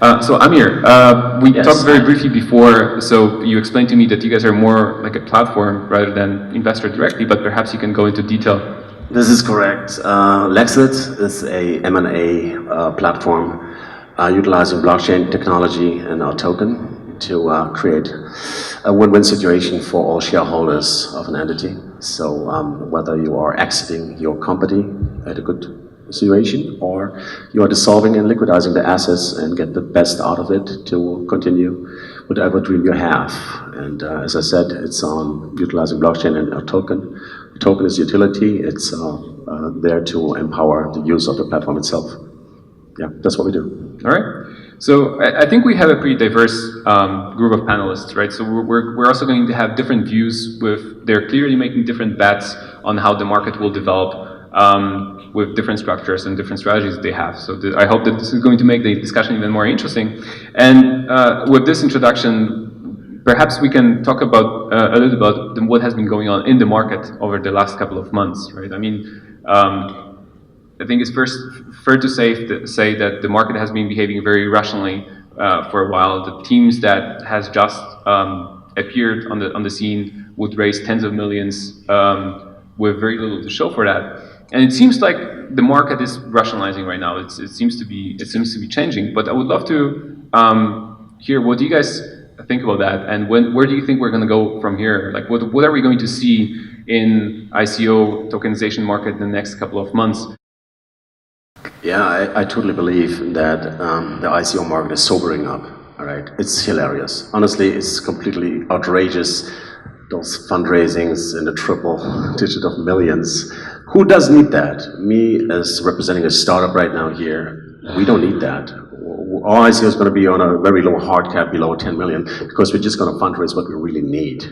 So Amir, we Yes. talked very briefly before, so you explained to me that you guys are more like a platform rather than investor directly, but perhaps you can go into detail. This is correct. LEXIT is a M&A platform utilizing blockchain technology and our token to create a win-win situation for all shareholders of an entity. So whether you are exiting your company at a good situation, or you are dissolving and liquidizing the assets and get the best out of it to continue whatever dream you have. And as I said, it's on utilizing blockchain and a token. The token is utility. It's there to empower the use of the platform itself. Yeah, that's what we do. All right. So I think we have a pretty diverse group of panelists, right? So we're also going to have different views they're clearly making different bets on how the market will develop with different structures and different strategies that they have. So I hope that this is going to make the discussion even more interesting. And with this introduction, perhaps we can talk about a little about what has been going on in the market over the last couple of months, right? I mean, I think it's fair to say that the market has been behaving very rationally for a while. The teams that has just appeared on the scene would raise tens of millions with very little to show for that. And it seems like the market is rationalizing right now. It seems to be changing. But I would love to hear what do you guys think about that, and where do you think we're going to go from here? Like, what are we going to see in ICO tokenization market in the next couple of months? Yeah, I totally believe that the ICO market is sobering up. All right, it's hilarious. Honestly, it's completely outrageous. Those fundraisings in the triple digit of millions. Who does need that? Me, as representing a startup right now here, we don't need that. Our ICO is going to be on a very low hard cap, below 10 million, because we're just going to fundraise what we really need.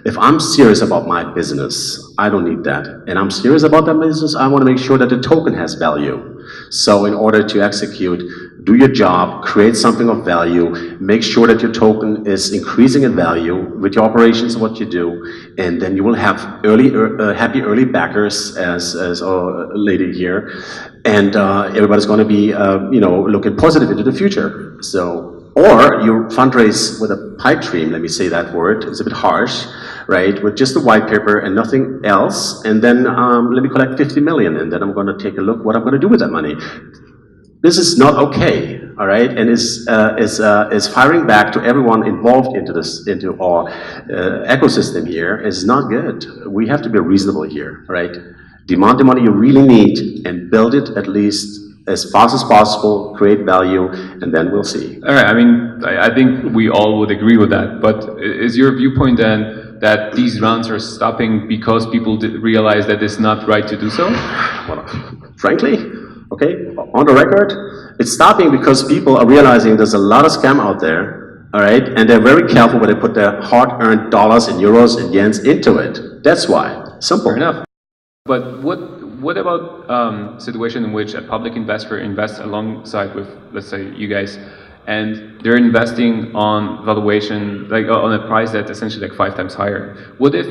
If I'm serious about my business, I don't need that. And I'm serious about that business, I want to make sure that the token has value. So in order to execute, do your job, create something of value, make sure that your token is increasing in value with your operations, what you do, and then you will have happy early backers, as our lady here, and everybody's going to be looking positive into the future. So, or you fundraise with a pipe dream, let me say that word, it's a bit harsh, right, with just a white paper and nothing else, and then let me collect 50 million, and then I'm going to take a look what I'm going to do with that money. This is not okay, all right, and is firing back to everyone involved into our ecosystem here is not good. We have to be reasonable here, right? Demand the money you really need and build it at least as fast as possible, create value, and then we'll see. All right, I mean, I think we all would agree with that, but is your viewpoint then that these rounds are stopping because people realize that it's not right to do so? Well, frankly, okay, on the record, it's stopping because people are realizing there's a lot of scam out there, all right, and they're very careful when they put their hard-earned dollars and euros and yens into it. That's why. Simple. Fair enough. But what about situation in which a public investor invests alongside with, let's say, you guys, and they're investing on valuation, like on a price that's essentially like 5 times higher? What if,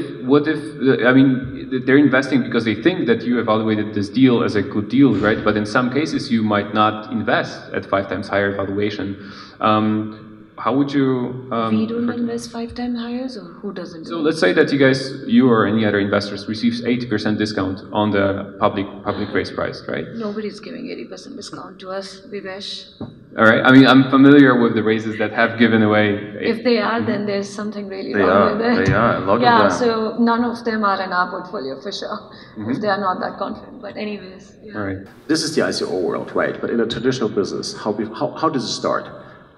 I mean, they're investing because they think that you evaluated this deal as a good deal, right? But in some cases, you might not invest at 5 times higher valuation. How would you... we don't invest 5 times higher, or who doesn't? So let's say that you or any other investors receives 80% discount on the public raise price, right? Nobody's giving 80% discount to us, we wish. All right, I mean, I'm familiar with the raises that have given away. If they are, then there's something really wrong with it. They are, a lot yeah, of them. so none of them are in our portfolio for sure, if they are not that confident, but anyways. Yeah. All right. This is the ICO world, right? But in a traditional business, how does it start?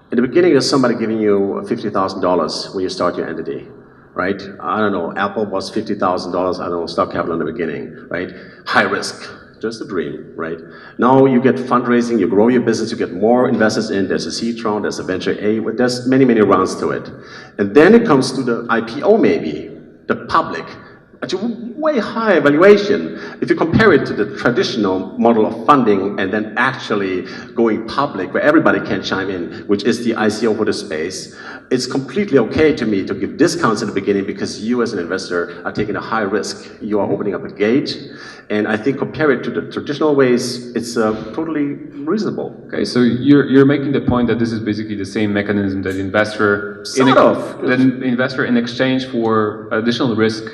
In the beginning, there's somebody giving you $50,000 when you start your entity, right? I don't know, Apple was $50,000, I don't know, stock capital in the beginning, right? High risk, just a dream, right? Now you get fundraising, you grow your business, you get more investors in, there's a seed round, there's a venture A, there's many, many rounds to it. And then it comes to the IPO maybe, the public. But way higher valuation. If you compare it to the traditional model of funding and then actually going public where everybody can chime in, which is the ICO for the space, it's completely okay to me to give discounts in the beginning because you as an investor are taking a high risk. You are opening up a gate. And I think compare it to the traditional ways, it's totally reasonable. Okay, so you're making the point that this is basically the same mechanism that investor in exchange for additional risk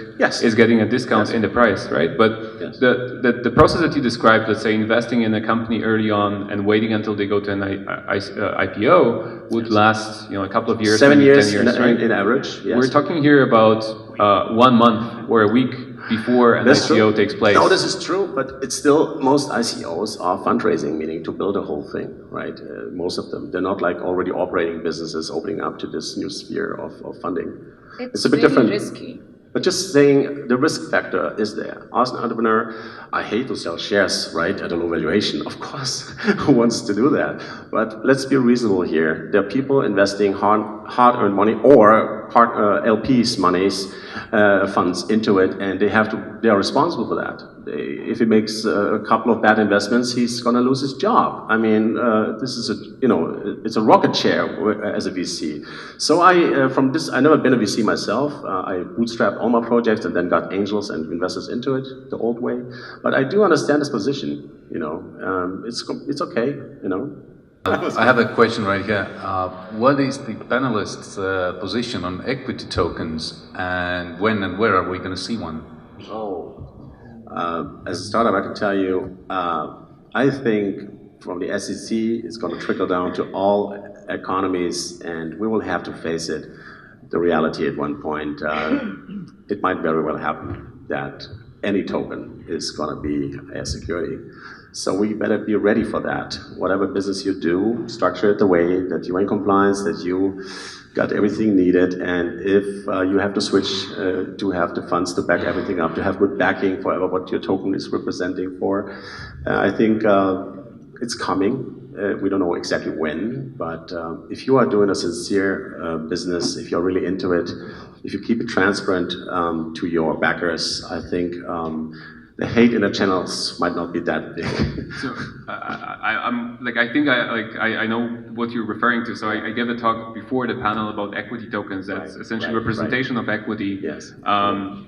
is getting a discount in the price, right? But the process that you described, let's say investing in a company early on and waiting until they go to an IPO would last, a couple of years, 7 years, 10 years, right? In average. Yes. We're talking here about 1 month or a week before an ICO takes place. No, this is true, but it's still, most ICOs are fundraising, meaning to build a whole thing, right? Most of them. They're not like already operating businesses opening up to this new sphere of funding. It's a bit different. Risky. But just saying the risk factor is there. As an entrepreneur, I hate to sell shares, right, at a low valuation. Of course, who wants to do that? But let's be reasonable here. There are people investing hard-earned money or LPs' monies, funds into it, and they are responsible for that. If he makes a couple of bad investments, he's going to lose his job. I mean, this is it's a rocket share as a VC. So I've never been a VC myself. I bootstrapped all my projects and then got angels and investors into it the old way. But I do understand this position. It's okay. I have a question right here. What is the panelists' position on equity tokens, and when and where are we going to see one? As a startup, I can tell you, I think from the SEC, it's going to trickle down to all economies, and we will have to face it, the reality at one point. It might very well happen that any token is going to be a security. So we better be ready for that. Whatever business you do, structure it the way that you're in compliance, that you got everything needed, and if you have to switch to have the funds to back everything up, to have good backing for what your token is representing for, I think it's coming. We don't know exactly when, but if you are doing a sincere business, if you're really into it, if you keep it transparent to your backers, I think the hate in the channels might not be that big. So I know what you're referring to. So I gave a talk before the panel about equity tokens. That's essentially representation of equity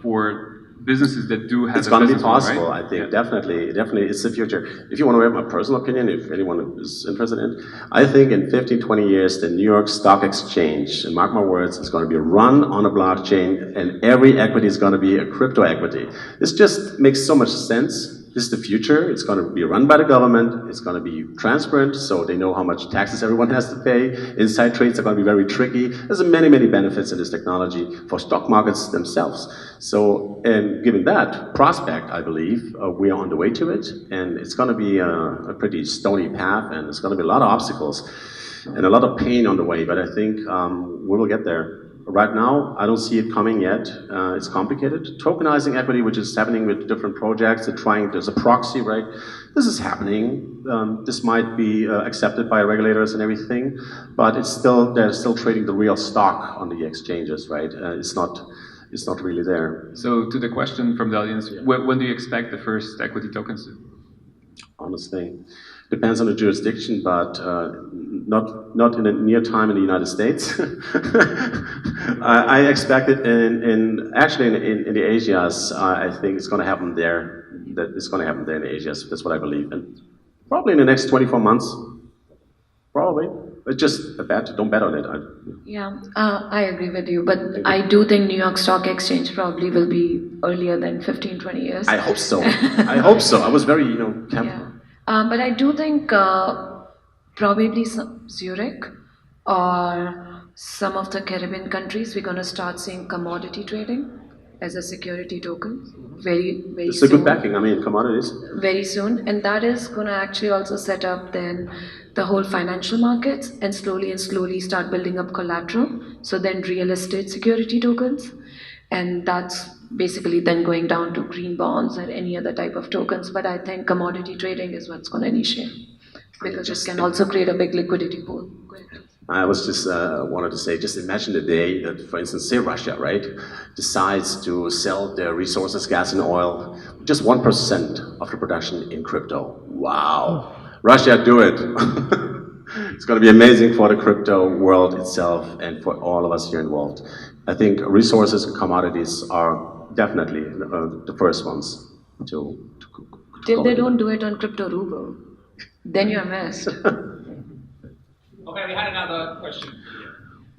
for businesses that do have. It's going to be possible, right? I think definitely, it's the future. If you want to have my personal opinion, if anyone is interested in, I think in 15, 20 years, the New York Stock Exchange, and mark my words, is going to be run on a blockchain, and every equity is going to be a crypto equity. This just makes so much sense. This is the future. It's going to be run by the government. It's going to be transparent, so they know how much taxes everyone has to pay. Inside trades are going to be very tricky. There's many, many benefits in this technology for stock markets themselves. So, and given that prospect, I believe we are on the way to it, and it's going to be a pretty stony path, and it's going to be a lot of obstacles and a lot of pain on the way, but I think we will get there. Right now, I don't see it coming yet. It's complicated. Tokenizing equity, which is happening with different projects, there's a proxy, right? This is happening. This might be accepted by regulators and everything, but they're still trading the real stock on the exchanges, right? It's not really there. So to the question from the audience, when do you expect the first equity tokens? Honestly, depends on the jurisdiction, but not in the near time in the United States. I expect it in the Asias. I think it's going to happen there. That it's going to happen there in the Asias. That's what I believe, and probably in the next 24 months. Probably. It's just a bet. Don't bet on it. I agree with you, but I do think New York Stock Exchange probably will be earlier than 15, 20 years. I hope so. I hope so. I was very, careful. Yeah. But I do think probably Zurich or some of the Caribbean countries, we're going to start seeing commodity trading as a security token very, very it's soon. It's a good backing, commodities. Very soon, and that is going to actually also set up then the whole financial markets and slowly start building up collateral. So then real estate security tokens, and that's basically then going down to green bonds or any other type of tokens. But I think commodity trading is what's going to initiate, because it can also create a big liquidity pool. I was just wanted to say, just imagine the day that, for instance, say Russia, right, decides to sell their resources, gas and oil, just 1% of the production in crypto. Wow. Russia, do it. It's going to be amazing for the crypto world itself and for all of us here involved. I think resources and commodities are definitely the first ones to Till they don't do it on crypto ruble, then you're messed. Okay, we had another question.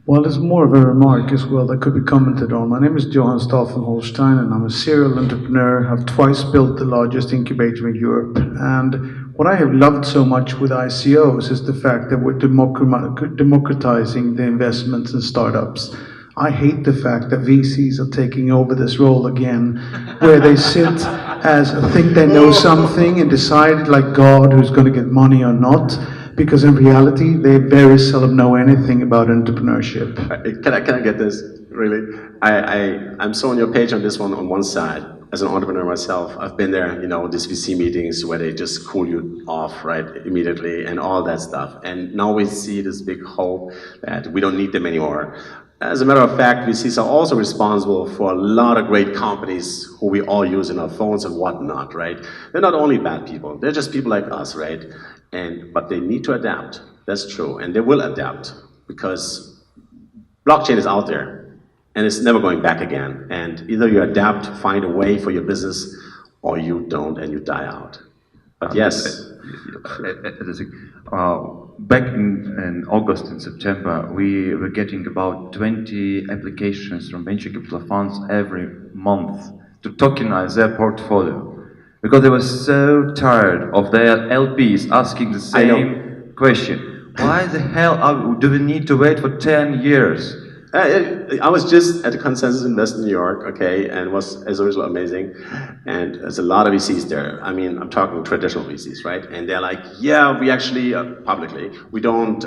Well, it's more of a remark as well that could be commented on. My name is Johan Staffen-Holstein, and I'm a serial entrepreneur. I've twice built the largest incubator in Europe. And what I have loved so much with ICOs is the fact that we're democratizing the investments in startups. I hate the fact that VCs are taking over this role again, where they sit as think they know something and decide like God who's going to get money or not. Because in reality, they very seldom know anything about entrepreneurship. Can I get this, really? I'm so on your page on this one on one side. As an entrepreneur myself, I've been there, you know, these VC meetings where they just cool you off, right, immediately and all that stuff. And now we see this big hope that we don't need them anymore. As a matter of fact, VCs are also responsible for a lot of great companies who we all use in our phones and whatnot, right? They're not only bad people, they're just people like us, right? But they need to adapt, that's true, and they will adapt because blockchain is out there and it's never going back again. And either you adapt, find a way for your business, or you don't and you die out. But yes. Back in August and September, we were getting about 20 applications from venture capital funds every month to tokenize their portfolio. Because they were so tired of their LPs asking the same question. Why the hell do we need to wait for 10 years? I was just at the Consensus Invest in New York, okay, and it was, as usual, amazing. And there's a lot of VCs there. I mean, I'm talking traditional VCs, right? And they're like, yeah, we actually, publicly, we don't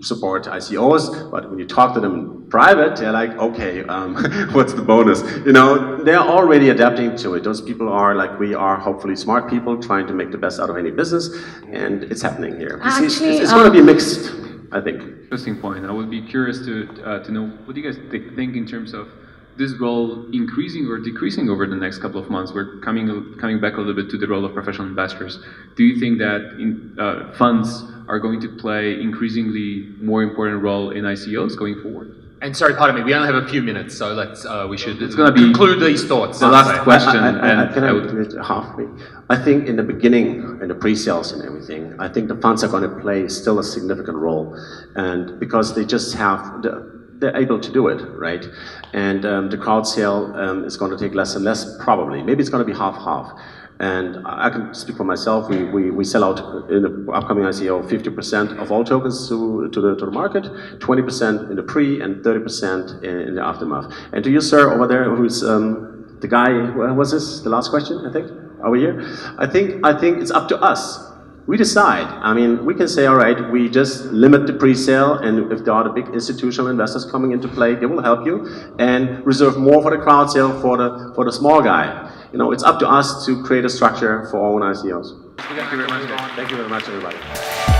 support ICOs, but when you talk to them in private, they're like, okay, what's the bonus? You know, they're already adapting to it. Those people are like we are, hopefully smart people trying to make the best out of any business, and it's happening here. Actually, it's going to be mixed, I think. Interesting point. I would be curious to know, what do you guys think in terms of this role increasing or decreasing over the next couple of months? We're coming back a little bit to the role of professional investors. Do you think that funds are going to play increasingly more important role in ICOs going forward? And sorry, pardon me, we only have a few minutes, so let's we should it's going to be conclude these thoughts. The last question. Can I do it halfway? I think in the beginning, in the pre-sales and everything, I think the funds are going to play still a significant role, and because they just have they're able to do it, right? And the crowd sale is going to take less and less, probably. Maybe it's going to be half-half. And I can speak for myself. We sell out in the upcoming ICO 50% of all tokens to the market, 20% in the pre, and 30% in the aftermath. And to you, sir, over there, who's the guy? Was this the last question? I think over here. I think it's up to us. We decide. I mean, we can say, all right, we just limit the pre-sale, and if there are the big institutional investors coming into play, they will help you, and reserve more for the crowd sale for the small guy. You know, it's up to us to create a structure for our own ICOs. Thank you very much. Thank you very much, everybody.